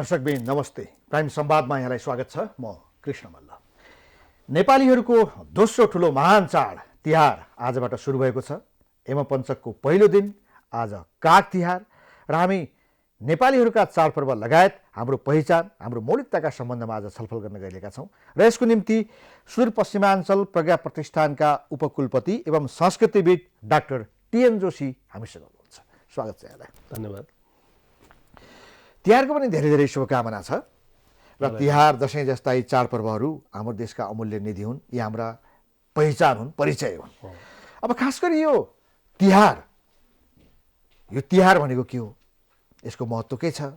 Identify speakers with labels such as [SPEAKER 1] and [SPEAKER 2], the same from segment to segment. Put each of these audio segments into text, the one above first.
[SPEAKER 1] दर्शकबिन नमस्ते। प्राइम संवादमा यहाँलाई स्वागत छ। म कृष्ण मल्ल। नेपालीहरूको दोस्रो ठुलो महान चाड तिहार आजबाट सुरु भएको छ। यमपञ्चकको पहिलो दिन आज काग तिहार र हामी नेपालीहरूका चाडपर्व लगायत हाम्रो पहिचान, हाम्रो मौलिकताका सम्बन्धमा आज छलफल गर्न गइरहेका छौँ र यसको निम्ति सुदूरपश्चिमाञ्चल प्रज्ञा प्रतिष्ठानका उपकुलपति एवं संस्कृतिविद डाक्टर टिएन जोशी हामीसँग हुनुहुन्छ। स्वागत छ यहाँलाई।
[SPEAKER 2] धन्यवाद।
[SPEAKER 1] तिहारको पनि धेरै धेरै शुभकामना छ र तिहार, दसैँ जस्ता यी चाडपर्वहरू हाम्रो देशका अमूल्य निधि हुन्, यी हाम्रा पहिचान हुन्, परिचय हुन्। अब खास गरी यो तिहार भनेको के हो, यसको महत्त्व के छ,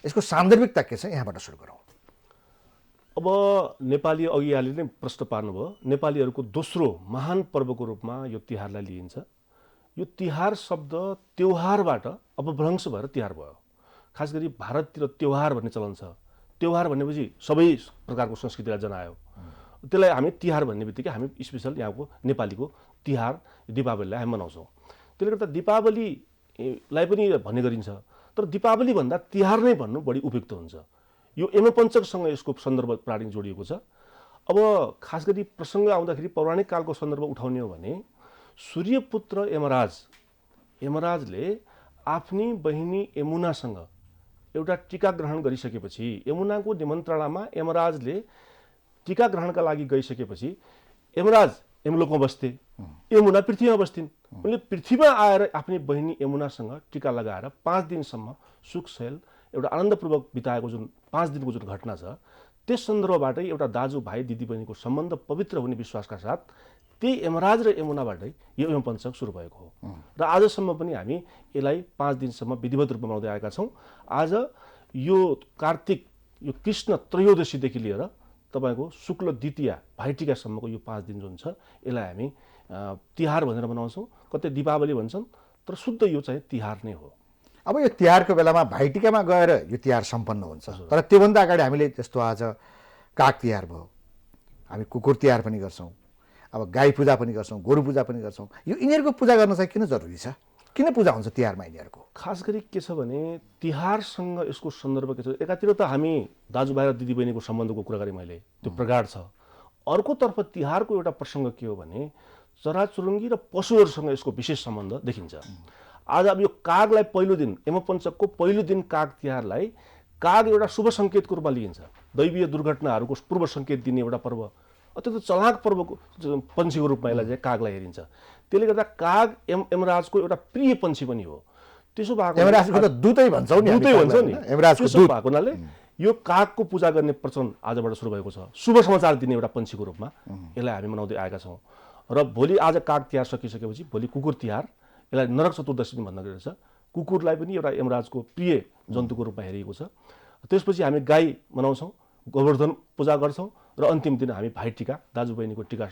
[SPEAKER 1] यसको सान्दर्भिकता के छ, यहाँबाट सुरु गरौँ।
[SPEAKER 2] अब नेपाली अघि यहाँले नै प्रश्न पार्नुभयो, नेपालीहरूको दोस्रो महान पर्वको रूपमा यो तिहारलाई लिइन्छ। यो तिहार शब्द त्योहारबाट अपभ्रंश भएर तिहार भयो। खास गरी भारततिर त्योहार भन्ने चलन छ। त्योहार भनेपछि सबै प्रकारको संस्कृतिलाई जनायो। त्यसलाई हामी तिहार भन्ने बित्तिकै हामी स्पेसल यहाँको नेपालीको तिहार दीपावलीलाई हामी मनाउँछौँ। त्यसले गर्दा दीपावलीलाई पनि भन्ने गरिन्छ, तर दीपावली भन्दा तिहार नै भन्नु बढी उपयुक्त हुन्छ। यो यमपञ्चकसँग यसको सन्दर्भ प्राणिक जोडिएको छ। अब खास गरी प्रसङ्ग आउँदाखेरि पौराणिक कालको सन्दर्भ उठाउने हो भने सूर्यपुत्र यमराजले आफ्नी बहिनी यमुनासँग एउटा टीका ग्रहण गरिसकेपछि, यमुनाको निमन्त्रणामा यमराजले टीका ग्रहणका लागि गइसकेपछि यमराज यमलोकमा बस्थे, यमुना पृथ्वीमा बस्थिन्। उनले पृथ्वीमा आएर आफ्नी बहिनी यमुनासँग टीका लगाएर 5 दिनसम्म सुखशैल एउटा आनन्दपूर्वक बिताएको जुन 5 दिनको जुन घटना छ, त्यस सन्दर्भबाटै एउटा दाजुभाइ दिदीबहिनीको सम्बन्ध पवित्र हुने विश्वासका साथ त्यही यमराज र यमुनाबाटै यो यमपञ्चक सुरु भएको हो। र आजसम्म पनि हामी यसलाई 5 दिनसम्म विधिवत रूपमा मनाउँदै आएका छौँ। आज यो कार्तिक, यो कृष्ण त्रयोदशीदेखि लिएर तपाईँको शुक्ल द्वितीया भाइटिकासम्मको यो 5 दिन जुन छ, यसलाई हामी तिहार भनेर मनाउँछौँ। कतै दीपावली भन्छन्, तर शुद्ध यो चाहिँ तिहार नै हो।
[SPEAKER 1] अब यो तिहारको बेलामा भाइटिकामा गएर यो तिहार सम्पन्न हुन्छ, तर त्योभन्दा अगाडि हामीले जस्तो आज काग तिहार भयो, हामी कुकुर तिहार पनि गर्छौँ, अब गाई पूजा पनि गर्छौँ, गोरु पूजा पनि गर्छौँ। यो यिनीहरूको पूजा गर्न चाहिँ किन जरुरी छ? किन पूजा हुन्छ तिहारमा यिनीहरूको?
[SPEAKER 2] खास गरी के छ भने तिहारसँग यसको सन्दर्भ के छ, एकातिर त हामी दाजुभाइ र दिदीबहिनीको सम्बन्धको कुरा गरेँ मैले, त्यो प्रगाढ छ। अर्कोतर्फ तिहारको एउटा प्रसङ्ग के हो भने चराचुरुङ्गी र पशुहरूसँग यसको विशेष सम्बन्ध देखिन्छ। आज अब यो कागलाई पहिलो दिन, यमपञ्चकको पहिलो दिन काग तिहारलाई काग एउटा शुभ सङ्केतको रूपमा लिइन्छ। दैवीय दुर्घटनाहरूको पूर्व सङ्केत दिने एउटा पर्व, अत्यन्त चलाक पर्वको पन्छीको रूपमा यसलाई चाहिँ कागलाई हेरिन्छ। त्यसले गर्दा काग यमराजको एउटा प्रिय पन्छी पनि हो। त्यसो भएको
[SPEAKER 1] यमराजको त दूतै भन्छौँ नि,
[SPEAKER 2] दूतै भन्छ नि,
[SPEAKER 1] यमराजको
[SPEAKER 2] त्यसो भएको हुनाले यो कागको पूजा गर्ने प्रचलन आजबाट सुरु भएको छ। शुभ समाचार दिने एउटा पन्छीको रूपमा यसलाई हामी मनाउँदै आएका छौँ। र भोलि आज काग तिहार सकिसकेपछि भोलि कुकुर तिहार, यसलाई नरक चतुर्दशी भन्ने गरिन्छ। कुकुरलाई पनि एउटा यमराजको प्रिय जन्तुको रूपमा हेरिएको छ। त्यसपछि हामी गाई मनाउँछौँ, गोवर्धन पूजा गर्छौँ र अन्तिम दिन हामी भाइटिका, दाजुबहिनीको टिका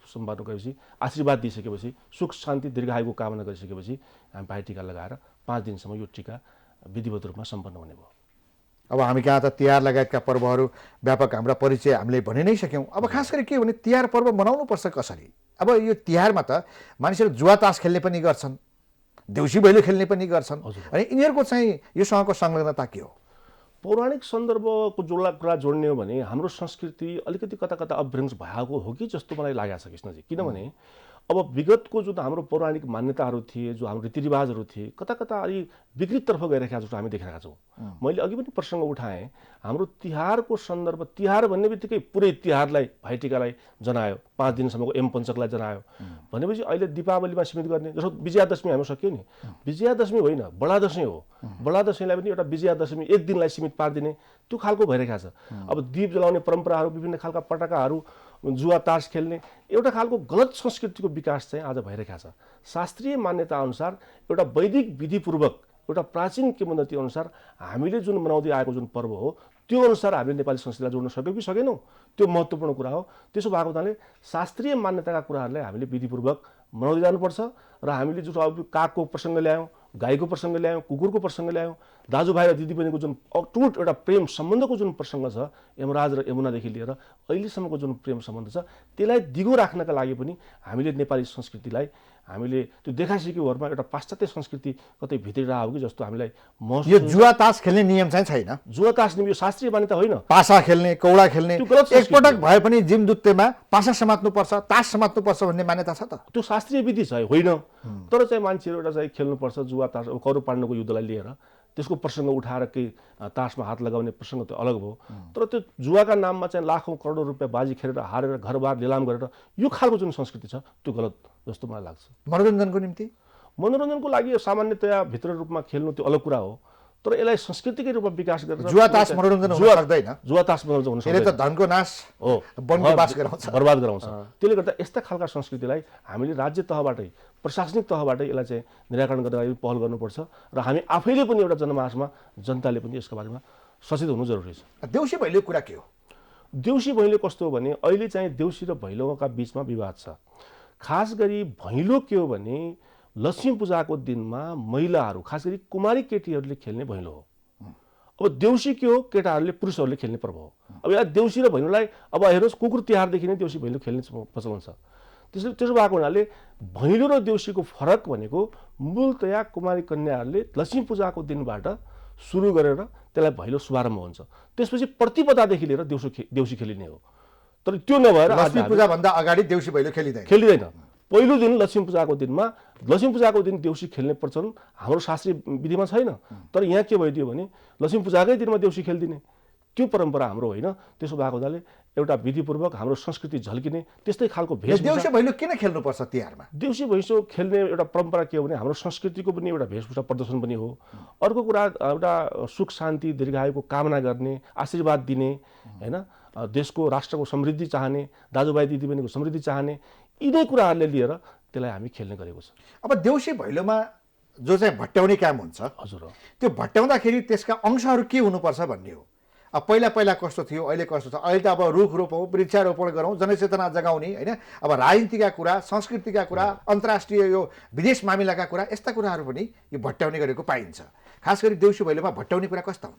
[SPEAKER 2] सम्पन्न गरेपछि आशीर्वाद दिइसकेपछि सुख शान्ति दीर्घायुको कामना गरिसकेपछि हामी भाइटिका लगाएर 5 दिनसम्म यो टिका विधिवत रूपमा सम्पन्न हुने भयो।
[SPEAKER 1] अब हामी कहाँ त तिहार लगायतका पर्वहरू व्यापक हाम्रा परिचय हामीले भनि नै सक्यौँ। अब खास गरी के भने तिहार पर्व मनाउनु पर्छ कसरी? अब यो तिहारमा त मानिसहरू जुवा तास खेल्ने पनि गर्छन्, देउसी भैलो खेल्ने पनि गर्छन्, अनि यिनीहरूको चाहिँ योसँगको संलग्नता के हो?
[SPEAKER 2] पौराणिक सन्दर्भको कुरा जोड्ने हो भने हाम्रो संस्कृति अलिकति कता कता अपभ्रंश भएको हो कि जस्तो मलाई लागेको छ कृष्णजी। किनभने अब विगतको जुन हाम्रो पौराणिक मान्यताहरू थिए, जो हाम्रो रीतिरिवाजहरू थिए, कता कता अलि विकृततर्फ गइरहेका जस्तो हामी देखिरहेका छौँ। मैले अघि पनि प्रसङ्ग उठाएँ, हाम्रो तिहारको सन्दर्भ, तिहार भन्ने बित्तिकै पुरै तिहारलाई, भाइटिकालाई जनायो, 5 दिनसम्मको यमपञ्चकलाई जनायो भनेपछि अहिले दीपावलीमा सीमित गर्ने, जस्तो विजयादशमी हामी सक्यो नि, विजयादशमी होइन, बडा दसैँ हो। बडा दसैँलाई पनि एउटा विजयादशमी 1 दिनलाई सीमित पारिदिने त्यो खालको भइरहेको छ। अब दीप जलाउने परम्पराहरू, विभिन्न खालका पटाकाहरू, जुवा तास खेल्ने एउटा खालको गलत संस्कृतिको विकास चाहिँ आज भइरहेको छ। शास्त्रीय मान्यता अनुसार एउटा वैदिक विधिपूर्वक एउटा प्राचीन किंवदन्ती अनुसार हामीले जुन मनाउँदै आएको जुन पर्व हो, त्यो अनुसार हामीले नेपाली संस्कृतिलाई जोड्न सक्यौँ कि सकेनौँ, त्यो महत्त्वपूर्ण कुरा हो। त्यसो भएको हुनाले शास्त्रीय मान्यताका कुराहरूलाई हामीले विधिपूर्वक मनाउँदै जानुपर्छ। र हामीले जो कागको प्रसङ्ग ल्यायौँ, गाईको प्रसङ्ग ल्यायौँ, कुकुरको प्रसङ्ग ल्यायौँ, दाजुभाइ र दिदीबहिनीको जुन अटुट एउटा प्रेम सम्बन्धको जुन प्रसङ्ग छ, यमराज र यमुनादेखि लिएर अहिलेसम्मको जुन प्रेम सम्बन्ध छ, त्यसलाई दिगो राख्नका लागि पनि हामीले नेपाली संस्कृतिलाई हामीले त्यो देखासेकीहरूमा एउटा पाश्चात्य संस्कृति कतै भित्रिरहेको हो कि जस्तो हामीलाई महसुस।
[SPEAKER 1] यो जुवा तास खेल्ने नियम चाहिँ छैन।
[SPEAKER 2] जुवा तास नियम यो शास्त्रीय मान्यता होइन।
[SPEAKER 1] पासा खेल्ने, कौडा खेल्ने,
[SPEAKER 2] त्यो गलत संस्कृति
[SPEAKER 1] एकपटक भए पनि जिमजुत्तेमा पासा समात्नुपर्छ, तास समात्नुपर्छ भन्ने मान्यता छ त।
[SPEAKER 2] त्यो शास्त्रीय विधि छ होइन, तर चाहिँ मान्छेहरू एउटा चाहिँ खेल्नुपर्छ जुवा तास। अब कौरव पाण्डवको युद्धलाई लिएर त्यसको प्रसङ्ग उठाएर केही तासमा हात लगाउने प्रसङ्ग त अलग भयो, तर त्यो जुवाका नाममा चाहिँ लाखौँ करोडौँ रुपियाँ बाजी खेलेर हारेर घरबार लिलाम गरेर यो खालको जुन संस्कृति छ त्यो गलत जस्तो मलाई लाग्छ।
[SPEAKER 1] मनोरञ्जनको निम्ति
[SPEAKER 2] मनोरञ्जनको लागि यो सामान्यतया भित्र रूपमा खेल्नु त्यो अलग कुरा हो, तर यसलाई संस्कृतिकै रूपमा विकास गरेर
[SPEAKER 1] जुवा तास मनोरञ्जन हुन सक्दैन।
[SPEAKER 2] जुवा तास मनोरञ्जन हुन
[SPEAKER 1] यसले
[SPEAKER 2] सक्दैन,
[SPEAKER 1] त धनको नाश
[SPEAKER 2] हो
[SPEAKER 1] वनको बास गराउँछ,
[SPEAKER 2] बर्बाद गराउँछ। त्यसले गर्दा यस्ता खालका संस्कृतिलाई हामीले राज्य तहबाटै प्रशासनिक तहबाटै यसलाई चाहिँ निराकरण गर्न लागि पहल गर्नुपर्छ र हामी आफैले पनि एउटा जनमासमा जनताले पनि यसको बारेमा सचेत हुनु जरुरी छ।
[SPEAKER 1] देउसी भैलो कुरा के हो?
[SPEAKER 2] देउसी भैलो कस्तो हो भने अहिले चाहिँ देउसी र भैलोका बिचमा विवाद छ। खास गरी भैलो के हो भने लक्ष्मी पूजाको दिनमा महिलाहरू खास गरी कुमारी केटीहरूले खेल्ने भैलो हो। अब देउसी के हो? केटाहरूले पुरुषहरूले खेल्ने पर्व हो। अब यहाँ देउसी र भैलोलाई अब हेर्नुहोस् कुकुर तिहारदेखि नै देउसी भैलो खेल्ने प्रचलन छ। त्यसो भएको हुनाले भैलो र देउसीको फरक भनेको मूलतया कुमारी कन्याहरूले लक्ष्मी पूजाको दिनबाट सुरु गरेर त्यसलाई भैलो शुभारम्भ हुन्छ, त्यसपछि प्रतिपदादेखि लिएर देउसी खेलिने हो। तर त्यो नभएर
[SPEAKER 1] लक्ष्मी पूजा भन्दा अगाडि देउसी भैलो
[SPEAKER 2] खेलिँदैन। पहिलो दिन लक्ष्मी पूजाको दिनमा लक्ष्मी पूजाको दिन देउसी खेल्ने प्रचलन हाम्रो शास्त्रीय विधिमा छैन, तर यहाँ के भइदियो भने लक्ष्मी पूजाकै दिनमा देउसी खेलिदिने त्यो परम्परा हाम्रो होइन। त्यसो भएको हुनाले एउटा विधिपूर्वक हाम्रो संस्कृति झल्किने त्यस्तै खालको भेषभूषा।
[SPEAKER 1] देउसी भैलो किन खेल्नुपर्छ तिहारमा?
[SPEAKER 2] देउसी भैलो खेल्ने एउटा परम्परा के हो भने हाम्रो संस्कृतिको पनि एउटा भेषभूषा प्रदर्शन पनि हो। अर्को कुरा एउटा सुख शान्ति दीर्घायुको कामना गर्ने, आशीर्वाद दिने, होइन, देशको राष्ट्रको समृद्धि चाहने, दाजुभाइ दिदीबहिनीको समृद्धि चाहने, यिनै कुराहरूले लिएर त्यसलाई हामी खेल्ने गरेको छ।
[SPEAKER 1] अब देउसी भैलोमा जो चाहिँ भट्ट्याउने काम हुन्छ,
[SPEAKER 2] हजुर,
[SPEAKER 1] त्यो भट्ट्याउँदाखेरि त्यसका अंशहरू के हुनुपर्छ भन्ने हो। अब पहिला कस्तो थियो, अहिले कस्तो छ? अहिले त अब रुख रोपौँ, वृक्षारोपण गरौँ, जनचेतना जगाउने, होइन, अब राजनीतिका कुरा, संस्कृतिका कुरा, अन्तर्राष्ट्रिय यो विदेश मामिलाका कुरा, यस्ता कुराहरू पनि यो भट्ट्याउने गरेको पाइन्छ। खास गरी देउसी भैलोमा भट्ट्याउने कुरा कस्ता हुन्?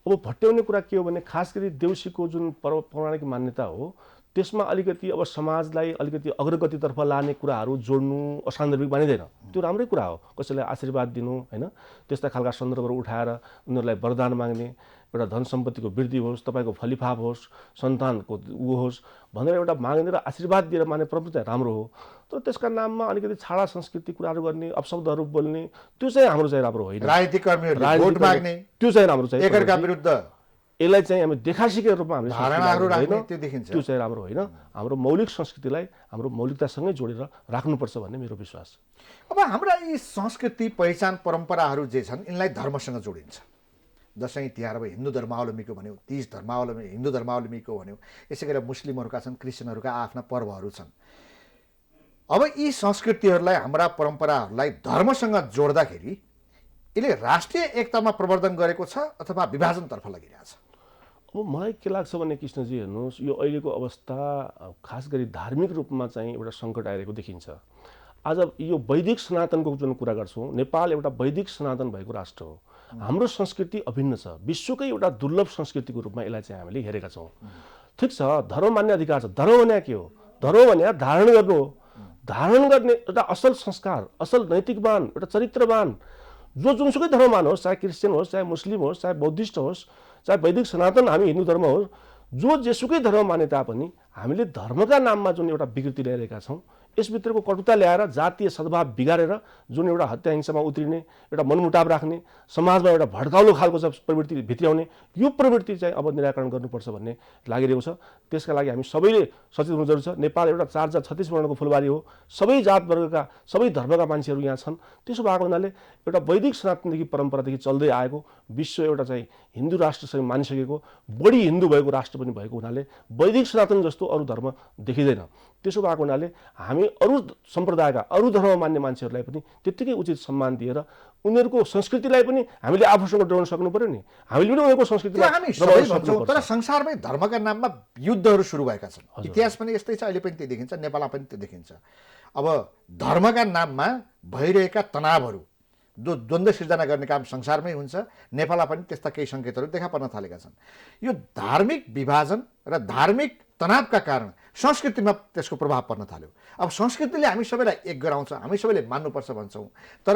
[SPEAKER 2] अब भट्ट्याउने कुरा के हो भने खास गरी देउसीको जुन पौराणिक मान्यता हो त्यसमा अलिकति अब समाजलाई अलिकति अग्रगतितर्फ लाने कुराहरू जोड्नु असान्दर्भिक मानिँदैन। त्यो राम्रै कुरा हो, कसैलाई आशीर्वाद दिनु, होइन, त्यस्ता खालका सन्दर्भहरू उठाएर उनीहरूलाई वरदान माग्ने, एउटा धन सम्पत्तिको वृद्धि होस्, तपाईँको फलिफाप होस्, सन्तानको ऊ होस् भनेर एउटा माग्ने र आशीर्वाद दिएर मान्ने प्रवृत्ति राम्रो हो। तर त्यसका नाममा अलिकति छाडा संस्कृति कुराहरू गर्ने, अपशब्दहरू बोल्ने, त्यो चाहिँ हाम्रो चाहिँ राम्रो होइन।
[SPEAKER 1] राजनीतिक कर्मीहरूले भोट माग्ने,
[SPEAKER 2] त्यो चाहिँ राम्रो चाहिँ
[SPEAKER 1] एकअर्का विरुद्ध
[SPEAKER 2] यसलाई चाहिँ हामी देखासेकै रूपमा हामीले
[SPEAKER 1] धारणाहरू राख्ने, त्यो देखिन्छ।
[SPEAKER 2] त्यो चाहिँ राम्रो होइन। हाम्रो मौलिक संस्कृतिलाई हाम्रो मौलिकतासँगै जोडेर राख्नुपर्छ भन्ने मेरो विश्वास।
[SPEAKER 1] अब हाम्रा यी संस्कृति पहिचान परम्पराहरू जे छन् यिनलाई धर्मसँग जोडिन्छ। दसैँ तिहार अब हिन्दू धर्मावलम्बीको भन्यो, तीज धर्मावलम्बी हिन्दू धर्मावलम्बीको भन्यो, यसै गरी मुस्लिमहरूका छन्, क्रिस्चियनहरूका आफ्ना पर्वहरू छन्। अब यी संस्कृतिहरूलाई, हाम्रा परम्पराहरूलाई धर्मसँग जोड्दाखेरि यसले राष्ट्रिय एकतामा प्रवर्धन गरेको छ अथवा विभाजनतर्फ लगिरहेछ?
[SPEAKER 2] अब मलाई के लाग्छ भने कृष्णजी हेर्नुहोस्, यो अहिलेको अवस्था खास गरी धार्मिक रूपमा चाहिँ एउटा सङ्कट आइरहेको देखिन्छ। आज यो वैदिक सनातनको जुन कुरा गर्छौँ, नेपाल एउटा वैदिक सनातन भएको राष्ट्र हो। हाम्रो संस्कृति अभिन्न छ, विश्वकै एउटा दुर्लभ संस्कृतिको रूपमा यसलाई चाहिँ हामीले हेरेका छौँ। ठिक छ, धर्म मान्ने अधिकार छ। धर्म भने के हो? धर्म भने धारण गर्नु हो। धारण गर्ने एउटा असल संस्कार, असल नैतिकवान, एउटा चरित्रवान, जो जुनसुकै धर्ममान होस्, चाहे क्रिस्चियन होस्, चाहे मुस्लिम होस्, चाहे बौद्धिस्ट होस्, चाहे वैदिक सनातन हामी हिन्दू धर्म होस्, जो जेसुकै धर्म माने तापनि हामीले धर्मका नाममा जुन एउटा विकृति ल्याइरहेका छौँ, यसभित्रको कटुता ल्याएर जातीय सद्भाव बिगारेर जुन एउटा हत्या हिंसामा उत्रिने, एउटा मनमुटाव राख्ने, समाजमा एउटा भड्काउलो खालको प्रवृत्ति भित्र्याउने, यो प्रवृत्ति चाहिँ अब निराकरण गर्नुपर्छ भन्ने लागिरहेको छ। त्यसका लागि हामी सबैले सचेत हुनु जरुरी छ। नेपाल एउटा 436 वर्णको फुलबारी हो, सबै जात वर्गका, सबै धर्मका मान्छेहरू यहाँ छन्। त्यसो भएको हुनाले एउटा वैदिक सनातनदेखि परम्परादेखि चल्दै आएको विश्व एउटा चाहिँ हिन्दू राष्ट्रसँग मानिसकेको, बढी हिन्दू भएको राष्ट्र पनि भएको हुनाले वैदिक सनातन जस्तो अरू धर्म देखिँदैन। त्यसो भएको हुनाले हामी अरू सम्प्रदायका, अरू धर्म मान्ने मान्छेहरूलाई पनि त्यत्तिकै उचित सम्मान दिएर उनीहरूको संस्कृतिलाई पनि हामीले आफूसँग जोड्न सक्नु पर्यो नि। हामीले पनि उनीहरूको संस्कृतिलाई
[SPEAKER 1] हामी सबै भन्छौँ, तर संसारमै धर्मका नाममा युद्धहरू सुरु भएका छन्। इतिहास पनि यस्तै छ, अहिले पनि त्यो देखिन्छ, नेपालमा पनि त्यो देखिन्छ। अब धर्मका नाममा भइरहेका तनावहरू द्वन्द्व सिर्जना गर्ने काम संसारमै हुन्छ। नेपालमा पनि त्यस्ता केही सङ्केतहरू देखा पर्न थालेका छन्। यो धार्मिक विभाजन र धार्मिक तनावका कारण संस्कृतिमा त्यसको प्रभाव पर्न थाल्यो। अब संस्कृतिले हामी सबैलाई एक गराउँछ, हामी सबैले मान्नुपर्छ भन्छौँ, तर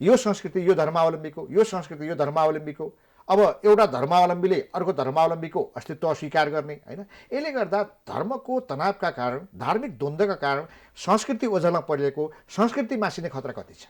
[SPEAKER 1] यो संस्कृति यो धर्मावलम्बीको, यो संस्कृति यो धर्मावलम्बीको, अब एउटा धर्मावलम्बीले अर्को धर्मावलम्बीको अस्तित्व अस्वीकार गर्ने, होइन? यसले गर्दा धर्मको तनावका कारण, धार्मिक द्वन्द्वका कारण संस्कृति ओझलमा परिएको, संस्कृति मासिने खतरा कति छ?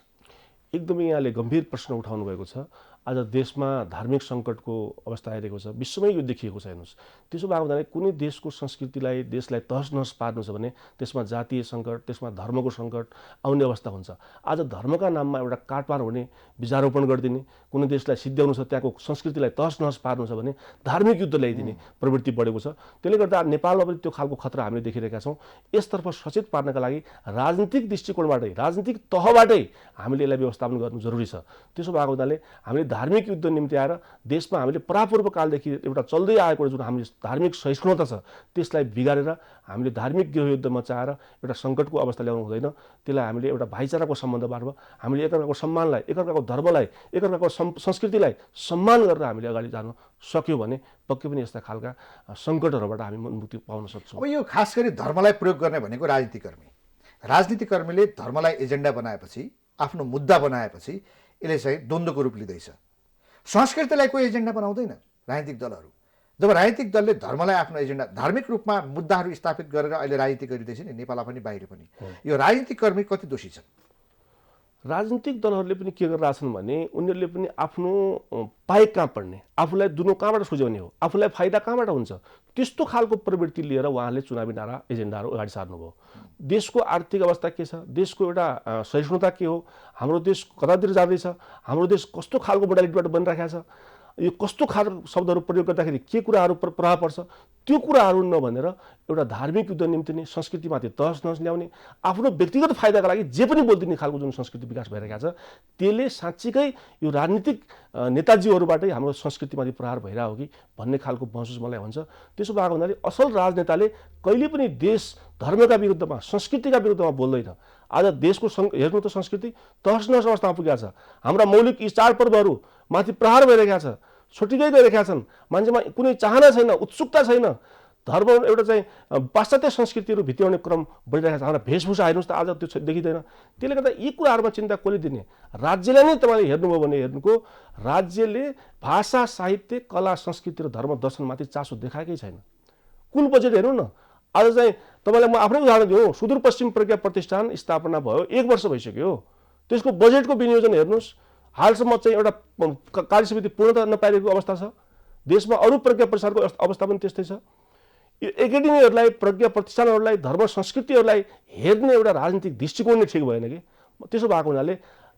[SPEAKER 2] एकदमै यहाँले गम्भीर प्रश्न उठाउनु भएको छ। आज देशमा धार्मिक सङ्कटको अवस्था आइरहेको छ, विश्वमै यो देखिएको छ। हेर्नुहोस्, त्यसो भएको हुँदा कुनै देशको संस्कृतिलाई, देशलाई तहस नहस पार्नु छ भने त्यसमा जातीय सङ्कट, त्यसमा धर्मको सङ्कट आउने अवस्था हुन्छ। आज धर्मका नाममा एउटा काटमार हुने, विचारोपण गरिदिने, कुनै देशलाई सिद्ध्याउनु छ, त्यहाँको संस्कृतिलाई तहस नहस पार्नु छ भने धार्मिक युद्ध ल्याइदिने प्रवृत्ति बढेको छ। त्यसले गर्दा नेपालमा पनि त्यो खालको खतरा हामीले देखिरहेका छौँ। यसतर्फ सचेत पार्नका लागि राजनीतिक दृष्टिकोणबाटै, राजनीतिक तहबाटै हामीले यसलाई व्यवस्थापन गर्नु जरुरी छ। त्यसो भएको हुनाले हामीले धार्मिक युद्ध निम्ति आएर देशमा हामीले परापूर्व कालदेखि एउटा चल्दै आएको जुन हामीले धार्मिक सहिष्णुता छ त्यसलाई बिगारेर हामीले धार्मिक गृहयुद्ध मचाएर एउटा सङ्कटको अवस्था ल्याउनु हुँदैन। त्यसलाई हामीले एउटा भाइचाराको सम्बन्धबाट हामीले एकअर्काको सम्मानलाई, एकअर्काको धर्मलाई, एकअर्काको संस्कृतिलाई सम्मान गरेर हामीले अगाडि जान सक्यौँ भने पक्कै पनि यस्ता खालका सङ्कटहरूबाट हामी मुक्ति पाउन सक्छौँ।
[SPEAKER 1] अब यो खास गरी धर्मलाई प्रयोग गर्ने भनेको राजनीतिकर्मीले धर्मलाई एजेन्डा बनाएपछि, आफ्नो मुद्दा बनाएपछि यसले चाहिँ द्वन्द्वको रूप लिँदैछ। संस्कृतिलाई कोही एजेन्डा बनाउँदैन राजनीतिक दलहरू। जब राजनीतिक दलले धर्मलाई आफ्नो एजेन्डा, धार्मिक रूपमा मुद्दाहरू स्थापित गरेर अहिले राजनीति गरिँदैछ नि, नेपालमा पनि बाहिर पनि, यो राजनीतिक कर्मी कति दोषी छन्?
[SPEAKER 2] राजनीतिक दलहरूले पनि के गरिरहेछन् भने उनीहरूले पनि आफ्नो पाइ कहाँ पढ्ने, आफूलाई दुनो कहाँबाट सुझाउने हो, आफूलाई फाइदा कहाँबाट हुन्छ, त्यस्तो खालको प्रवृत्ति लिएर उहाँहरूले चुनावी नारा एजेन्डाहरू अगाडि सार्नुभयो। देशको आर्थिक अवस्था के छ, देशको एउटा सहिष्णुता के हो, हाम्रो देश कतातिर जाँदैछ, हाम्रो देश कस्तो खालको मोडालिटीबाट बनिरहेको छ, यो कस्तो खालको शब्दहरू प्रयोग गर्दाखेरि के कुराहरू प्रभाव पर्छ, त्यो कुराहरू नभनेर एउटा धार्मिक युद्ध निम्ति नै संस्कृतिमाथि तहस नहस ल्याउने, आफ्नो व्यक्तिगत फाइदाका लागि जे पनि बोलिदिने खालको जुन संस्कृति विकास भइरहेको छ त्यसले साँच्चीकै यो राजनीतिक नेताजीहरूबाटै हाम्रो संस्कृतिमाथि प्रहार भइरहेको हो कि भन्ने खालको महसुस मलाई हुन्छ। त्यसो भएको हुनाले असल राजनेताले कहिले पनि देश धर्मका विरुद्धमा, संस्कृतिका विरुद्धमा बोल्दैन। आज देशको हेर्नु त संस्कृति तहस नहस अवस्थामा पुगेको छ। हाम्रा मौलिक यी चाडपर्वहरू माथि प्रहार भइरहेका छ, छुटिँदै गइरहेका छन्, मान्छेमा कुनै चाहना छैन, उत्सुकता छैन। धर्म एउटा चाहिँ पाश्चात्य संस्कृतिहरू भित्याउने क्रम बढिरहेको छ। हाम्रा वेशभूषा हेर्नुहोस् त आज त्यो देखिँदैन। त्यसले गर्दा यी कुराहरूमा चिन्ता कसले दिने? राज्यलाई नै तपाईँले हेर्नुभयो भने हेर्नुको राज्यले भाषा, साहित्य, कला, संस्कृति र धर्म दर्शनमाथि चासो देखाएकै छैन। कुल बजेट हेर्नु न, आज चाहिँ तपाईँलाई म आफ्नै उदाहरण दिउँ, सुदूरपश्चिम प्रज्ञा प्रतिष्ठान स्थापना भयो, 1 वर्ष भइसक्यो। त्यसको बजेटको विनियोजन हेर्नुहोस्, हालसम्म चाहिँ एउटा कार्यसमिति पूर्णता नपाइरहेको अवस्था छ। देशमा अरू प्रज्ञा प्रतिष्ठानको अवस्था पनि त्यस्तै छ। यो एकाडेमीहरूलाई, प्रज्ञा प्रतिष्ठानहरूलाई, धर्म संस्कृतिहरूलाई हेर्ने एउटा राजनीतिक दृष्टिकोण नै ठिक भएन कि। त्यसो भएको हुनाले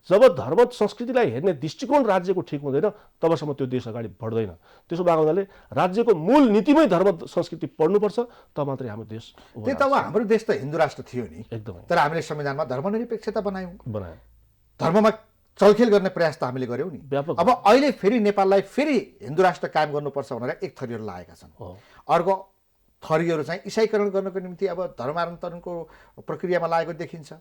[SPEAKER 2] जब धर्म संस्कृतिलाई हेर्ने दृष्टिकोण राज्यको ठिक हुँदैन तबसम्म त्यो देश अगाडि बढ्दैन। त्यसो भएको हुनाले राज्यको मूल नीतिमै धर्म संस्कृति पढ्नुपर्छ, तब मात्रै हाम्रो देश।
[SPEAKER 1] त्यही त हाम्रो देश त हिन्दू राष्ट्र थियो नि,
[SPEAKER 2] एकदमै,
[SPEAKER 1] तर हामीले संविधानमा धर्मनिरपेक्षता बनायौँ,
[SPEAKER 2] धर्ममा
[SPEAKER 1] चलखेल गर्ने प्रयास त हामीले गर्यौँ नि।
[SPEAKER 2] व्यापक।
[SPEAKER 1] अब अहिले फेरि नेपाललाई फेरि हिन्दू राष्ट्र कायम गर्नुपर्छ भनेर एक थरीहरू लागेका छन्। अर्को थरीहरू चाहिँ इसाईकरण गर्नको निम्ति अब धर्मान्तरणको प्रक्रियामा लागेको देखिन्छ।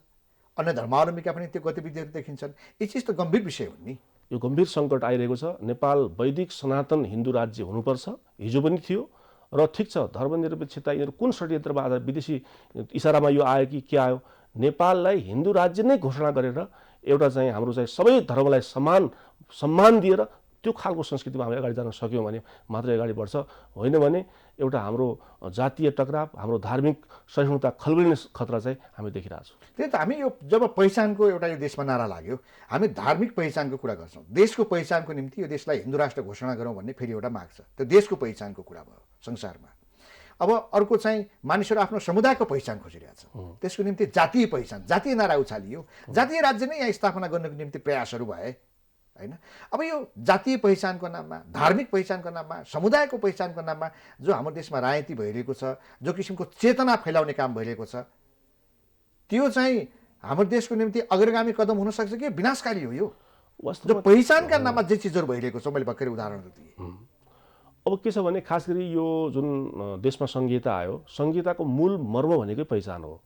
[SPEAKER 1] अन्य धर्मावलम्बीका पनि त्यो गतिविधिहरू देखिन्छन्। यी चिज त गम्भीर विषय हुन् नि।
[SPEAKER 2] यो गम्भीर सङ्कट आइरहेको छ। नेपाल वैदिक सनातन हिन्दू राज्य हुनुपर्छ, हिजो पनि थियो र ठिक छ। धर्मनिरपेक्षता यिनीहरू कुन षड्यन्त्रमा आधार विदेशी इसारामा यो आयो कि के आयो, नेपाललाई हिन्दू राज्य नै घोषणा गरेर एउटा चाहिँ हाम्रो चाहिँ सबै धर्मलाई सम्मान दिएर त्यो खालको संस्कृतिमा हामी अगाडि जान सक्यौँ भने मात्रै अगाडि बढ्छ। होइन भने एउटा हाम्रो जातीय टकराव, हाम्रो धार्मिक सहिष्णुता खल्बिने खतरा चाहिँ हामी देखिरहेको छौँ।
[SPEAKER 1] त्यही त हामी यो जब पहिचानको एउटा यो देशमा नारा लाग्यो, हामी धार्मिक पहिचानको कुरा गर्छौँ। देशको पहिचानको निम्ति यो देशलाई हिन्दू राष्ट्र घोषणा गरौँ भन्ने फेरि एउटा माग छ। त्यो देशको पहिचानको कुरा भयो संसारमा। अब अर्को चाहिँ मानिसहरू आफ्नो समुदायको पहिचान खोजिरहेका छन्। त्यसको निम्ति जातीय पहिचान, जातीय नारा उछालियो। जातीय राज्य नै यहाँ स्थापना गर्नको निम्ति प्रयासहरू भए, होइन? अब यो जातीय पहिचानको नाममा, धार्मिक पहिचानको नाममा, समुदायको पहिचानको नाममा जो हाम्रो देशमा राजनीति भइरहेको छ, जो किसिमको चेतना फैलाउने काम भइरहेको छ, त्यो चाहिँ हाम्रो देशको निम्ति अग्रगामी कदम हुन सक्छ कि विनाशकारी हो? यो जो पहिचानका नाममा जे चिजहरू भइरहेको छ, मैले भर्खरै उदाहरणहरू दिएँ।
[SPEAKER 2] अब के छ भने खास गरी यो जुन देशमा संहिता आयो, संहिताको मूल मर्म भनेकै पहिचान हो।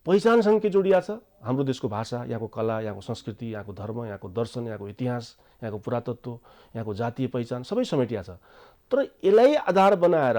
[SPEAKER 2] पहिचानसँग के जोडिया छ? हाम्रो देशको भाषा, यहाँको कला, यहाँको संस्कृति, यहाँको धर्म, यहाँको दर्शन, यहाँको इतिहास, यहाँको पुरातत्व, यहाँको जातीय पहिचान सबै समेटिया छ। तर यसलाई आधार बनाएर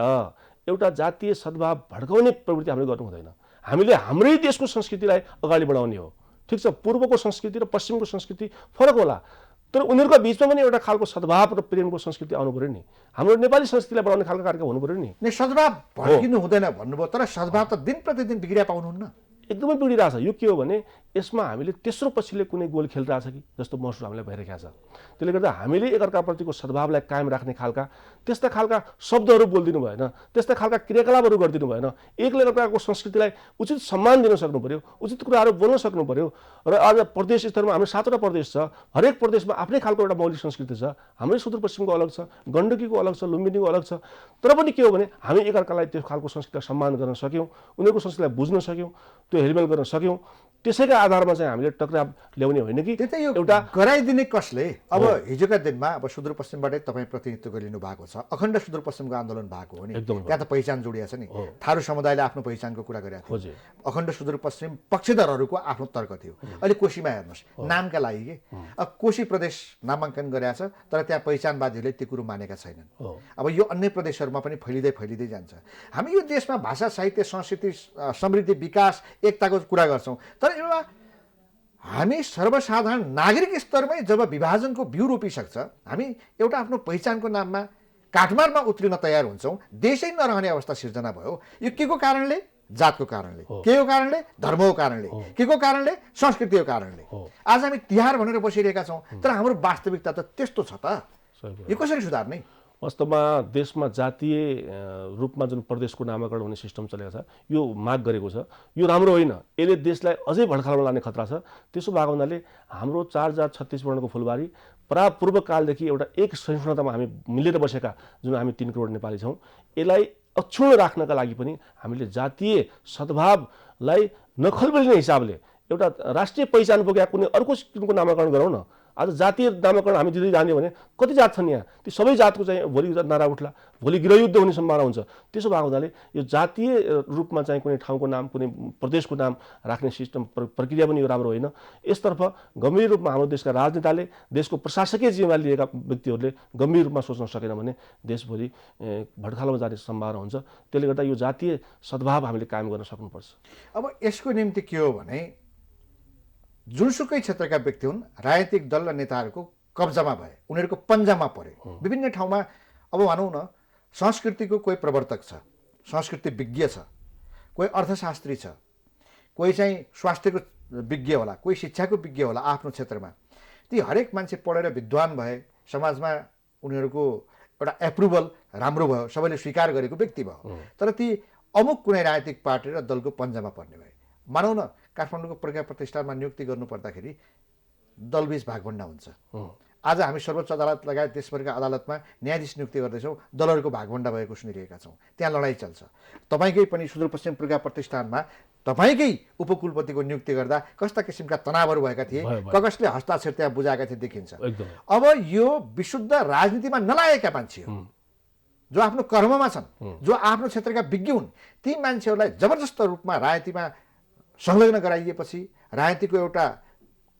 [SPEAKER 2] एउटा जातीय सद्भाव भड्काउने प्रवृत्ति हामीले गर्नु हुँदैन। हामीले हाम्रै देशको संस्कृतिलाई अगाडि बढाउने हो। ठिक छ, पूर्वको संस्कृति र पश्चिमको संस्कृति फरक होला, तर उनीहरूको बिचमा पनि एउटा खालको सद्भाव र प्रेमको संस्कृति आउनु पर्यो नि। हाम्रो नेपाली संस्कृतिलाई बढाउने खालको कार्यक्रम हुनु पर्यो नि।
[SPEAKER 1] सद्भाव भड्किनु हुँदैन भन्नुभयो, तर सद्भाव त दिन प्रतिदिन बिग्रिया पाउनुहुन्न।
[SPEAKER 2] एकदमै बिग्रिरहेछ। यो के हो भने यसमा हामीले तेस्रो पछिल्लो कुनै गोल खेलिरहेछ कि जस्तो महसुस हामीलाई भइरहेको छ। त्यसले गर्दा हामीले एकअर्काप्रतिको सद्भावलाई कायम राख्ने खालका त्यस्ता खालका शब्दहरू बोलिदिनु भएन, त्यस्ता खालका क्रियाकलापहरू गरिदिनु भएन। एकले अर्काको संस्कृतिलाई उचित सम्मान दिन सक्नु पर्यो, उचित कुराहरू बोल्न सक्नु पर्यो। र आज प्रदेश स्तरमा हाम्रो 7वटा प्रदेश छ, हरेक प्रदेशमा आफ्नै खालको एउटा मौलिक संस्कृति छ। हाम्रै सुदूरपश्चिमको अलग छ, गण्डकीको अलग छ, लुम्बिनीको अलग छ। तर पनि के हो भने हामी एकअर्कालाई त्यो खालको संस्कृतिलाई सम्मान गर्न सक्यौँ, उनीहरूको संस्कृतिलाई बुझ्न सक्यौँ, त्यो हेलमेल गर्न सक्यौँ। त्यसैका आधारमा चाहिँ हामीले टक्राव ल्याउने होइन कि
[SPEAKER 1] एउटा गराइदिने कसले। अब हिजोका दिनमा अब सुदूरपश्चिमबाटै तपाईँ प्रतिनिधित्व गरिनु भएको छ, अखण्ड सुदूरपश्चिमको आन्दोलन भएको हो नि, त्यहाँ त पहिचान जोडिया छ नि। थारू समुदायले आफ्नो पहिचानको कुरा गरेको थियो, अखण्ड सुदूरपश्चिम पक्षधरहरूको आफ्नो तर्क थियो। अहिले कोशीमा हेर्नुहोस्, नामका लागि के अब कोशी प्रदेश नामाङ्कन गरेका छ, तर त्यहाँ पहिचानवादीहरूले त्यो कुरो मानेका छैनन्। अब यो अन्य प्रदेशहरूमा पनि फैलिँदै जान्छ। हामी यो देशमा भाषा, साहित्य, संस्कृति, समृद्धि, विकास, एकताको कुरा गर्छौँ, तर एउटा हामी सर्वसाधारण नागरिक स्तरमै जब विभाजनको बिउ रोपिसक्छ, हामी एउटा आफ्नो पहिचानको नाममा काठमाडौँमा उत्रिन तयार हुन्छौँ, देशै नरहने अवस्था सिर्जना भयो। यो के को कारणले? जातको कारणले। के को कारणले? धर्मको कारणले। के को कारणले? संस्कृतिको कारणले। आज हामी तिहार भनेर बसिरहेका छौँ, तर हाम्रो वास्तविकता त त्यस्तो छ त। यो कसरी सुधार्ने?
[SPEAKER 2] वास्तवमा देशमा जातीय रूपमा जुन प्रदेशको नामाकरण हुने सिस्टम चलेको छ, यो माग गरेको छ, यो राम्रो होइन। यसले देशलाई अझै भड्कालमा लाने खतरा छ। त्यसो भएको हुनाले हाम्रो 4 जात 36 वर्णको फुलबारी पूर्वकालदेखि एउटा एक सहिष्णुतामा हामी मिलेर बसेका जुन हामी 3 करोड नेपाली छौँ, यसलाई अक्षुण्ण राख्नका लागि पनि हामीले जातीय सद्भावलाई नखलबलिने हिसाबले एउटा राष्ट्रिय पहिचान बोकेका कुनै अर्को किसिमको नामाकरण गरौँ न। आज जातीय नामाकरण हामी दिँदै जाने भने कति जात छन् यहाँ, ती सबै जातको चाहिँ भोलि नारा उठ्ला, भोलि गृहयुद्ध हुने सम्भावना हुन्छ। त्यसो भएको हुनाले यो जातीय रूपमा चाहिँ कुनै ठाउँको नाम, कुनै प्रदेशको नाम राख्ने सिस्टम प्रक्रिया पनि यो राम्रो होइन। यसतर्फ गम्भीर रूपमा हाम्रो देशका राजनेताले, देशको प्रशासकीय जिम्मेवारी लिएका व्यक्तिहरूले गम्भीर रूपमा सोच्न सकेन भने देश भोलि भड्कालोमा जाने सम्भावना हुन्छ। त्यसले गर्दा यो जातीय सद्भाव हामीले कायम गर्न सक्नुपर्छ।
[SPEAKER 1] अब यसको निम्ति के हो भने जुनसुकै क्षेत्रका व्यक्ति हुन्, राजनीतिक दल र नेताहरूको कब्जामा भए, उनीहरूको पन्जामा परे। विभिन्न ठाउँमा अब भनौँ न, संस्कृतिको कोही प्रवर्तक छ, संस्कृति विज्ञ छ, कोही अर्थशास्त्री छ, कोही चाहिँ स्वास्थ्यको विज्ञ होला, कोही शिक्षाको विज्ञ होला आफ्नो क्षेत्रमा। ती हरेक मान्छे पढेर विद्वान भए, समाजमा उनीहरूको एउटा एप्रुभल राम्रो भयो, सबैले स्वीकार गरेको व्यक्ति भयो। तर ती अमुक कुनै राजनीतिक पार्टी र दलको पन्जामा पर्ने भए। मानौँ न, काठमाडौँको प्रज्ञा प्रतिष्ठानमा नियुक्ति गर्नु पर्दाखेरि दलबीच भागभण्डा हुन्छ। आज हामी सर्वोच्च अदालत लगायत देशभरिका अदालतमा न्यायाधीश नियुक्ति गर्दैछौँ, दलहरूको भागभण्डा भएको सुनिरहेका छौँ, त्यहाँ लडाइँ चल्छ। तपाईँकै पनि सुदूरपश्चिम प्रज्ञा प्रतिष्ठानमा तपाईँकै उपकुलपतिको नियुक्ति गर्दा कस्ता किसिमका तनावहरू भएका थिए, कसले हस्ताक्षर त्यहाँ बुझाएका थिए देखिन्छ। अब यो विशुद्ध राजनीतिमा नलागेका मान्छेहरू जो आफ्नो कर्ममा छन्, जो आफ्नो क्षेत्रका विज्ञ हुन्, ती मान्छेहरूलाई जबरजस्त रूपमा राजनीतिमा संलग्न गराइएपछि, राजनीतिको एउटा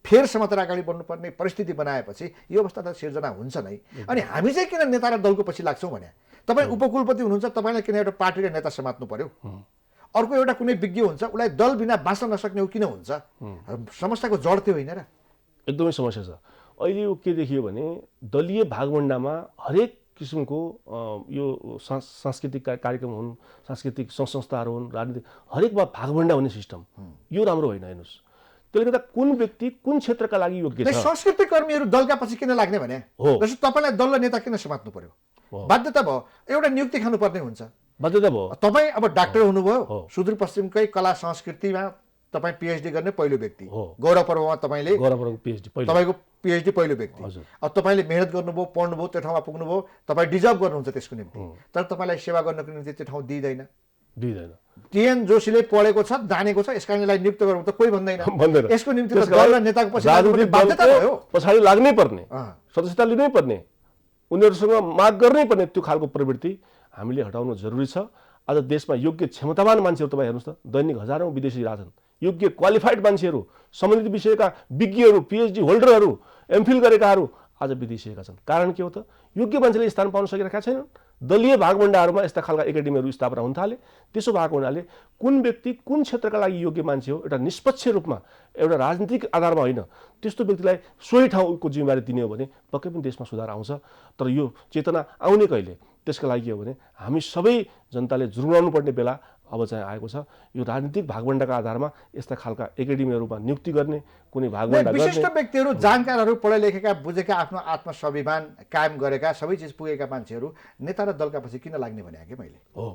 [SPEAKER 1] फेर समातेर अगाडि बढ्नुपर्ने परिस्थिति बनाएपछि यो अवस्था त सिर्जना हुन्छ नै। अनि हामी चाहिँ किन नेता र दलको पछि लाग्छौँ भने, तपाईँ उपकुलपति हुनुहुन्छ, तपाईँलाई किन एउटा पार्टी र नेता समात्नु पर्यो? अर्को एउटा कुनै विज्ञ हुन्छ, उसलाई दल बिना बाँच्न नसक्ने किन हुन्छ? समस्याको जड त्यो होइन र?
[SPEAKER 2] एकदमै समस्या छ। अहिले यो के देखियो भने दलीय भागभण्डामा हरेक किसिमको यो सांस्कृतिक कार्यक्रम हुन्, सांस्कृतिक संस्थाहरू हुन्, राजनीतिक हरेकमा भागभण्डा हुने सिस्टम, यो राम्रो होइन। हेर्नुहोस्, त्यसले गर्दा कुन व्यक्ति कुन क्षेत्रका लागि योग्य छ?
[SPEAKER 1] संस्कृति कर्मीहरू दलका पछि किन लाग्ने भने, जस्तो तपाईँलाई दल र नेता किन समात्नु पर्यो? बाध्यता भयो, एउटा नियुक्ति खानुपर्ने हुन्छ,
[SPEAKER 2] बाध्यता भयो।
[SPEAKER 1] तपाईँ अब डाक्टर हुनुभयो, सुदूरपश्चिमकै कला संस्कृतिमा तपाईँ पिएचडी गर्ने पहिलो व्यक्ति, गौरव पर्वमा तपाईँले तपाईँको पिएचडी पहिलो व्यक्ति। अब तपाईँले मेहनत गर्नुभयो, पढ्नुभयो, त्यो ठाउँमा पुग्नुभयो, तपाईँ डिजर्भ गर्नुहुन्छ त्यसको निम्ति। तर तपाईँलाई सेवा गर्नको निम्ति त्यो ठाउँ दिइँदैन। टिएन जोशीले पढेको छ, जानेको छ, यसका लागि नियुक्त गरौँ त कोही भन्दैन। यसको निम्ति त दल र नेताको पछि बाध्यता भयो,
[SPEAKER 2] पछाडि लाग्नै पर्ने, सदस्यता लिनै पर्ने, उनीहरूसँग माग गर्नै पर्ने त्यो खालको प्रवृत्ति हामीले हटाउनु जरुरी छ। आज देशमा योग्य क्षमतावान मान्छेहरू तपाईँ हेर्नुहोस् त, दैनिक हजारौँ विदेशी रहेछन्, योग्य क्वालिफाइड मान्छेहरू, सम्बन्धित विषयका विज्ञहरू, पिएचडी होल्डरहरू, एमफिल गरेकाहरू आज विदेशिएका छन्। कारण के हो त? योग्य मान्छेले स्थान पाउन सकिरहेका छैनन्। दलीय भागभण्डाहरूमा यस्ता खालका एकाडेमीहरू स्थापना हुन थाले। त्यसो भएको हुनाले कुन व्यक्ति कुन क्षेत्रका लागि योग्य मान्छे हो, एउटा निष्पक्ष रूपमा, एउटा राजनीतिक आधारमा होइन, त्यस्तो व्यक्तिलाई सोही ठाउँको जिम्मेवारी दिने हो भने पक्कै पनि देशमा सुधार आउँछ। तर यो चेतना आउने कहिले? त्यसका लागि के हो भने हामी सबै जनताले जुर्माउनु पर्ने बेला अब चाहिँ आएको छ। यो राजनीतिक भागभण्डाका आधारमा यस्ता खालका एकाडेमीहरूमा नियुक्ति गर्ने, कुनै भागभण्डा गर्ने,
[SPEAKER 1] विशिष्ट व्यक्तिहरू, जानकारहरू, पढे लेखेका, बुझेका, आफ्नो आत्मस्वाभिमान कायम गरेका, सबै चिज पुगेका मान्छेहरू नेता र दलका पछि किन लाग्ने भने कि मैले
[SPEAKER 2] हो।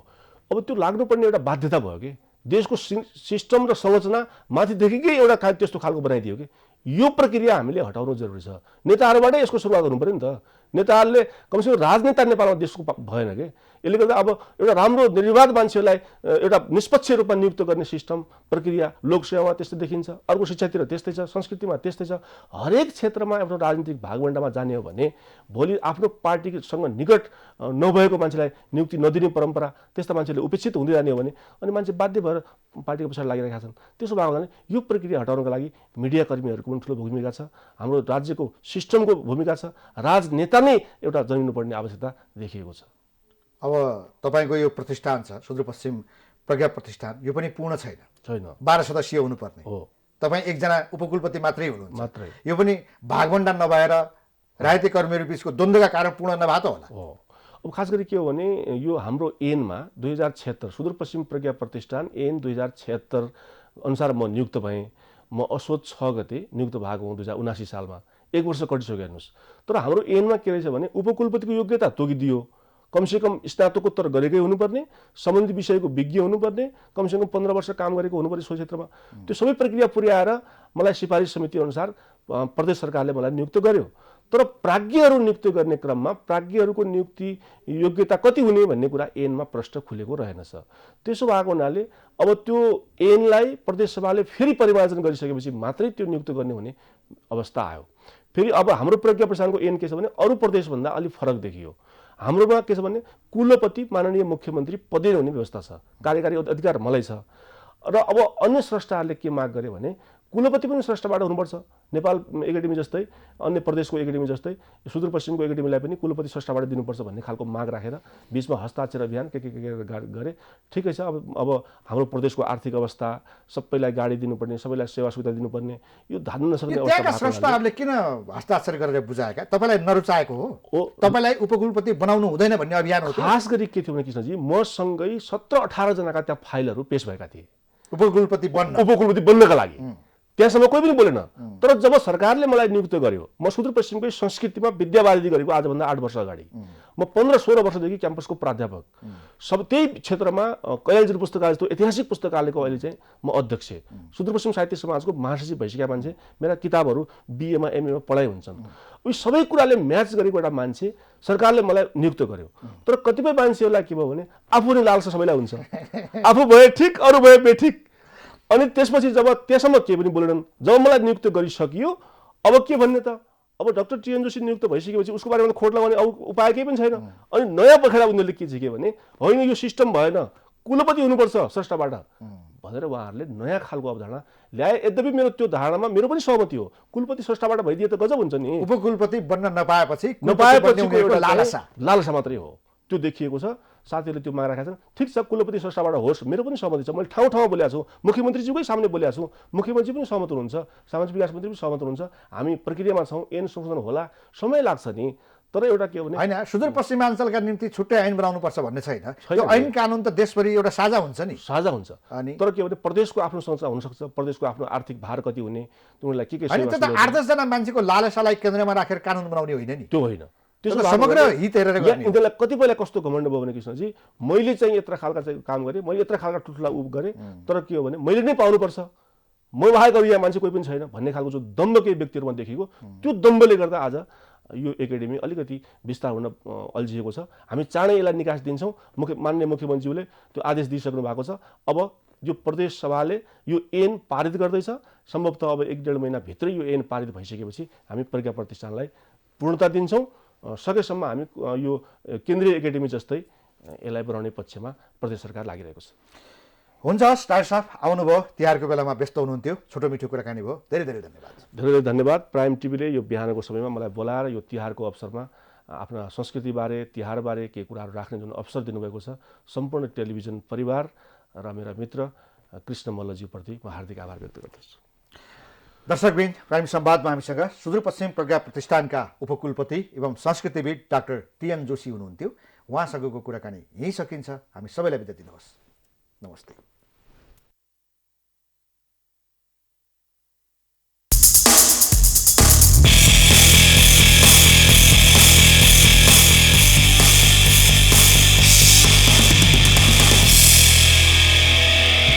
[SPEAKER 2] अब त्यो लाग्नुपर्ने एउटा बाध्यता भयो कि देशको सिस्टम र संरचना माथिदेखिकै एउटा त्यस्तो खालको बनाइदियो कि यो प्रक्रिया हामीले हटाउनु जरुरी छ। नेताहरूबाटै यसको सुरुवात हुनु पर्यो नि त। नेताहरूले कमसेकम राजनेता नेपालमा देशको भएन कि। यसले गर्दा अब एउटा राम्रो निर्विवाद मान्छेलाई एउटा निष्पक्ष रूपमा नियुक्त गर्ने सिस्टम प्रक्रिया लोकसेवामा त्यस्तै देखिन्छ, अर्को शिक्षातिर त्यस्तै छ, संस्कृतिमा त्यस्तै छ। हरेक क्षेत्रमा एउटा राजनीतिक भागभण्डामा जाने हो भने भोलि आफ्नो पार्टीसँग निकट नभएको मान्छेलाई नियुक्ति नदिने परम्परा, त्यस्ता मान्छेले उपेक्षित हुँदै जाने हो भने अनि मान्छे बाध्य भएर पार्टीको पछाडि लागिरहेका छन्। त्यसो भएको हुनाले यो प्रक्रिया हटाउनका लागि मिडियाकर्मीहरूको पनि ठुलो भूमिका छ, हाम्रो राज्यको सिस्टमको भूमिका छ, राजनेता नै एउटा जन्मिनुपर्ने आवश्यकता देखिएको छ।
[SPEAKER 1] अब तपाईँको यो प्रतिष्ठान छ सुदूरपश्चिम प्रज्ञा प्रतिष्ठान, यो पनि पूर्ण छैन, 12 सदस्यीय हुनुपर्ने
[SPEAKER 2] हो।
[SPEAKER 1] तपाईँ एकजना उपकुलपति मात्रै हुनुहुन्छ,
[SPEAKER 2] मात्रै।
[SPEAKER 1] यो पनि भागभण्डा नभएर राजनीतिक कर्मीहरू बिचको द्वन्द्वका कारण पूर्ण नभएको होला।
[SPEAKER 2] अब खास गरी के हो भने यो हाम्रो ऐनमा 2076 सुदूरपश्चिम प्रज्ञा प्रतिष्ठान ऐन 2076 अनुसार म नियुक्त भएँ। म असोज 6 गते नियुक्त भएको हुँ 2079 सालमा। 1 वर्ष कटिसक्यो हेर्नुहोस्। तर हाम्रो ऐनमा के रहेछ भने उपकुलपतिको योग्यता तोकिदियो, कमसेकम स्नातकोत्तर गरेकै हुनुपर्ने, सम्बन्धित विषयको विज्ञ हुनुपर्ने, कमसेकम 15 वर्ष काम गरेको हुनुपर्ने सो क्षेत्रमा। त्यो सबै प्रक्रिया पुर्याएर मलाई सिफारिस समिति अनुसार प्रदेश सरकारले मलाई नियुक्त गर्यो। तर प्राज्ञहरू नियुक्त गर्ने क्रममा प्राज्ञहरूको नियुक्ति योग्यता कति हुने भन्ने कुरा ऐनमा प्रश्न खुलेको रहेनछ। त्यसो भएको हुनाले अब त्यो ऐनलाई प्रदेश सभाले फेरि परिमार्जन गरिसकेपछि मात्रै त्यो नियुक्त गर्ने हुने अवस्था आयो। फेरि अब हाम्रो प्रज्ञा प्रतिष्ठानको ऐन के छ भने अरू प्रदेशभन्दा अलिक फरक देखियो। हाम्रोमा के छ भने कुलपति माननीय मुख्यमन्त्री पदे हुने व्यवस्था छ, कार्यकारी अधिकार मलाई छ। र अब अन्य स्रष्टाहरूले के माग गरे भने कुलपति पनि स्रष्टाबाट हुनुपर्छ। नेपाल एकाडेमी जस्तै, अन्य प्रदेशको एकाडेमी जस्तै सुदूरपश्चिमको एकाडेमीलाई पनि कुलपति स्रष्टाबाट दिनुपर्छ भन्ने खालको माग राखेर बीचमा हस्ताक्षर अभियान के गरे। ठिकै छ। अब हाम्रो प्रदेशको आर्थिक अवस्था, सबैलाई गाडी दिनुपर्ने, सबैलाई सेवा सुविधा दिनुपर्ने, यो धान्न नसक्ने
[SPEAKER 1] त्यहाँका स्रष्टाहरूले किन हस्ताक्षर गरेर बुझाएका? तपाईँलाई नरुचाएको हो? तपाईँलाई उपकुलपति बनाउनु हुँदैन भन्ने अभियान हो?
[SPEAKER 2] खास गरी के थियो भने कृष्णजी, मसँगै 17-18 जनाका त्यहाँ फाइलहरू पेश भएका थिए
[SPEAKER 1] उपकुलपति
[SPEAKER 2] बन्नका लागि। त्यहाँसम्म कोही पनि बोलेन। तर जब सरकारले मलाई नियुक्त गर्यो, म सुदूरपश्चिमकै संस्कृतिमा विद्यावारिधि गरेको आजभन्दा 8 वर्ष अगाडि, म 15-16 वर्षदेखि क्याम्पसको प्राध्यापक, सब त्यही क्षेत्रमा कैलालीजी पुस्तकालय जस्तो ऐतिहासिक पुस्तकालयको अहिले चाहिँ म अध्यक्ष, सुदूरपश्चिम साहित्य समाजको महासचिव भइसकेका मान्छे, मेरा किताबहरू बिएमा एमएमा पढाइ हुन्छन्। उयो सबै कुराले म्याच गरेको एउटा मान्छे सरकारले मलाई नियुक्त गर्यो। तर कतिपय मान्छेहरूलाई के भयो भने आफू नै लालसा सबैलाई हुन्छ, आफू भए ठिक, अरू भए बेठिक। अनि त्यसपछि जब त्यसम्म के पनि बोलेनन्। जब मलाई नियुक्त गरिसकियो, अब के भन्ने त? अब डाक्टर टिएन जोशी नियुक्त भइसकेपछि उसको बारेमा खोट लगाउने अरू उपाय केही पनि छैन। अनि नयाँ पखेडा उनीहरूले के झिके भने होइन यो सिस्टम भएन, कुलपति हुनुपर्छ स्रष्टाबाट भनेर उहाँहरूले नयाँ खालको अवधारणा ल्याए। यद्यपि मेरो त्यो धारणामा मेरो पनि सहमति हो। कुलपति स्रष्टाबाट भइदिए त गजब हुन्छ नि।
[SPEAKER 1] उपकुलपति बन्न नपाएपछि
[SPEAKER 2] एउटा लालसा मात्रै हो, त्यो देखिएको छ। साथीहरूले त्यो माग राखेका छन्। ठिक छ, कुलपति स्रष्टाबाट होस्, मेरो पनि सहमति छ। मैले ठाउँ ठाउँमा बोलेको छु, मुख्यमन्त्रीज्यूकै सामने बोलेको छु, मुख्यमन्त्री पनि सहमत हुनुहुन्छ, सामाजिक विकास मन्त्री पनि सहमत हुनुहुन्छ। हामी प्रक्रियामा छौँ, ऐन संशोधन होला, समय लाग्छ नि। तर एउटा के हो भने
[SPEAKER 1] होइन, सुदूरपश्चिमाञ्चलका निम्ति छुट्टै ऐन बनाउनुपर्छ भन्ने छैन। त्यो ऐन कानुन त देशभरि एउटा साझा हुन्छ नि।
[SPEAKER 2] साझा हुन्छ। तर के हो भने प्रदेशको आफ्नो संरचना हुनसक्छ, प्रदेशको आफ्नो आर्थिक भार कति हुने, उनीहरूलाई के
[SPEAKER 1] होइन, त्यो त 8-10 जना मान्छेको लालसालाई केन्द्रमा राखेर कानुन बनाउने होइन नि।
[SPEAKER 2] त्यो होइन,
[SPEAKER 1] त्यसको समग्र हित हेरेर गर्ने।
[SPEAKER 2] यिनीहरूलाई कतिपयलाई कस्तो घमण्ड भयो भने कृष्णजी, मैले चाहिँ यत्र खालका चाहिँ काम गरेँ, मैले यत्र खालका ठुल्ठुला उप गरेँ, तर के हो भने मैले नै पाउनुपर्छ, म बाहेक अरू यहाँ मान्छे कोही पनि छैन भन्ने खालको जो दम्ब केही व्यक्तिहरूमा देखिएको, त्यो दम्बले गर्दा आज यो एकाडेमी अलिकति विस्तार हुन अल्झिएको छ। हामी चाँडै यसलाई निकास दिन्छौँ। माननीय मुख्यमन्त्रीले त्यो आदेश दिइसक्नु भएको छ। अब यो प्रदेश सभाले यो ऐन पारित गर्दैछ। सम्भवतः अब 1-1.5 महिनाभित्रै यो ऐन पारित भइसकेपछि हामी प्रज्ञा प्रतिष्ठानलाई पूर्णता दिन्छौँ। सकेसम्म हामी यो केन्द्रीय एकाडेमी जस्तै यसलाई बनाउने पक्षमा प्रदेश सरकार लागिरहेको छ।
[SPEAKER 1] हुन्छ हस् डाक्टर साहब, आउनुभयो, तिहारको बेलामा व्यस्त हुनुहुन्थ्यो, छोटो मिठो कुराकानी भयो, धेरै धेरै धन्यवाद।
[SPEAKER 2] धेरै धेरै धन्यवाद। प्राइम टिभीले यो बिहानको समयमा मलाई बोलाएर यो तिहारको अवसरमा आफ्ना संस्कृतिबारे, तिहारबारे केही कुराहरू राख्ने जुन अवसर दिनुभएको छ, सम्पूर्ण टेलिभिजन परिवार र मेरा मित्र कृष्ण मल्लज्यूप्रति म हार्दिक आभार व्यक्त गर्दछु।
[SPEAKER 1] दर्शकवृन्द, प्राइम संवादमा हामीसँग सुदूरपश्चिम प्रज्ञा प्रतिष्ठानका उपकुलपति एवं संस्कृतिविद डाक्टर टिएन जोशी हुनुहुन्थ्यो। उहाँसँगको कुराकानी यहीँ सकिन्छ। हामी सबैलाई बिदा दिनुहोस्। नमस्ते।